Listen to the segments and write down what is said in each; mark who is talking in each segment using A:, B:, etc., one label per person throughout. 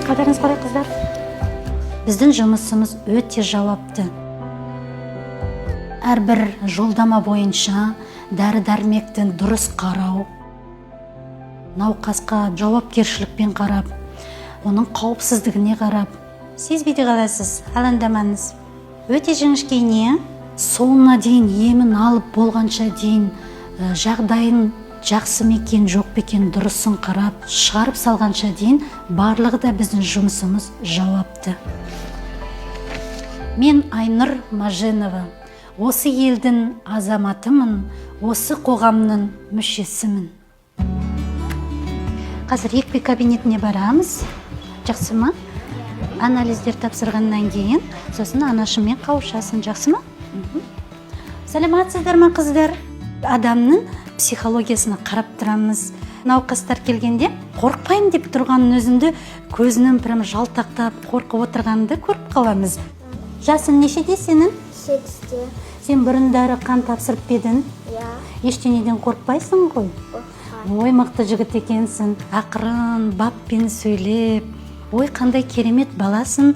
A: Қадарыңыз қалай қыздар? Біздің жұмысымыз өте жауапты. Әрбір жолдама бойынша дәрі-дәрмектің дұрыс қарау, науқасқа жауапкершілікпен қарап, оның қауіпсіздігіне қарап, сезбейді қаласыз, алаңдамаңыз. Өте жіңішке не? Соңына дейін емін алып болғанша дейін жағдайын жақсы мекен, жоқ бекен дұрысын қарап, шығарып салғанша дейін барлығы да біздің жұмысымыз жауапты. Мен Айнұр Маженова. Осы елдің азаматымын, осы қоғамның мүшесімін. Қазір екпе кабинетіне барамыз. Жақсы ма? Анализдер тапсырғаннан кейін, сосын анашымен қауышасың, жақсы ма? Сәлематсыздар ма қыздар? Адамның психологиясына қарап тұрамыз. Науқастар келгенде қорықпайын деп тұрғанның өзінде көзінің прям жалтақтап қорқып отырғанды көріп қаламыз. Жасың нешеде сенің?
B: 7-те.
A: Сен бұрындары қан тапсырып бедің?
B: Иә.
A: Ештеңеден қорықпайсың ғой? Ой, мықты жігіт екенсің. Ақырын, баппен сөйлеп. Ой, қандай керемет баласың.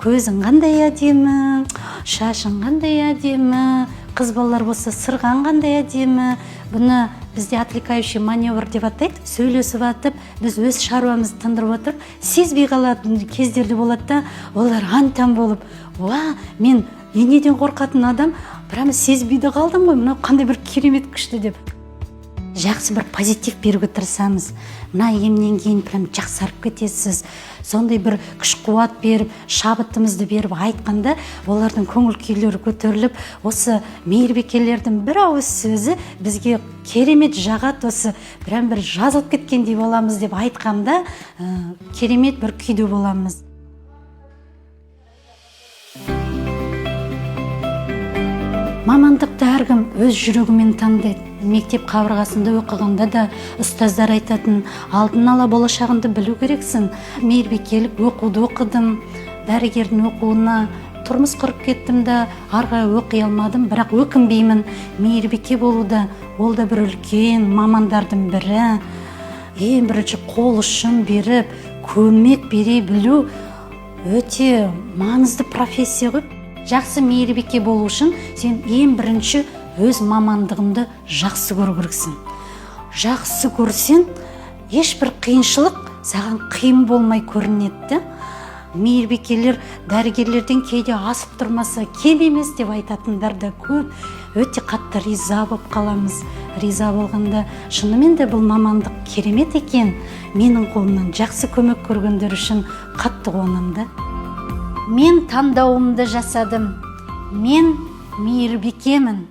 A: Көзің қандай әдемі, шашың қандай әдемі. Қыз балалар болса сырған қандай әдемі. Бұны бізде отвлекающий маневр деп атайды. Сөйлесіп атып, біз өз шаруамызды тындырып отырып, сезбей қалатын кездерде болады да, олар аң-таң болып, уа, мен неден қорқатын адам, прямо сезбейді қалдым ғой, мынау қандай бір керемет күшті деп. Жақсы бір позитив беруге тырысамыз. Мына емнен кейін прям жақсарып кетесіз. Сондай бір күш-қуат беріп, шабытымызды беріп айтқанда, олардың көңіл күйлері көтеріліп, осы мейірбикелердің бір ауыз сөзі бізге керемет жағат, осы прям бір жазылып кеткендей боламыз деп айтқанда, керемет бір күйде боламыз. Мамандықты әркім өз жүрегімен таңдайды. Мектеп қабырғасында оқығанда да ұстаздар айтатын, алдын ала болашағыңды білу керексің. Мейірбикелік оқуды оқыдым, дәрігердің оқуына тұрмыс құрып кеттім да, арғы оқи алмадым, бірақ өкінбеймін. Мейірбике болуда, ол да бір үлкен мамандардың бірі. Ең бірінші қол ұшын беріп, көмек бере білу өте маңызды профессия ғой. Жақсы мейірбике болу үшін сен ең бірінші өз мамандығыңды жақсы көру керексің. Жақсы көрсең, ешбір қиыншылық саған қиын болмай көрінеді. Мейірбикелер дәрігерлерден кейде асып тұрмаса, кем емес деп айтатындар да көп. Өте қатты риза болып қаламыз. Риза болғанда, шынымен де бұл мамандық керемет екен. Менің қолымнан жақсы көмек көргендер үшін қатты қуанамын. Мен таңдауымды жасадым. Мен мейірбикемін.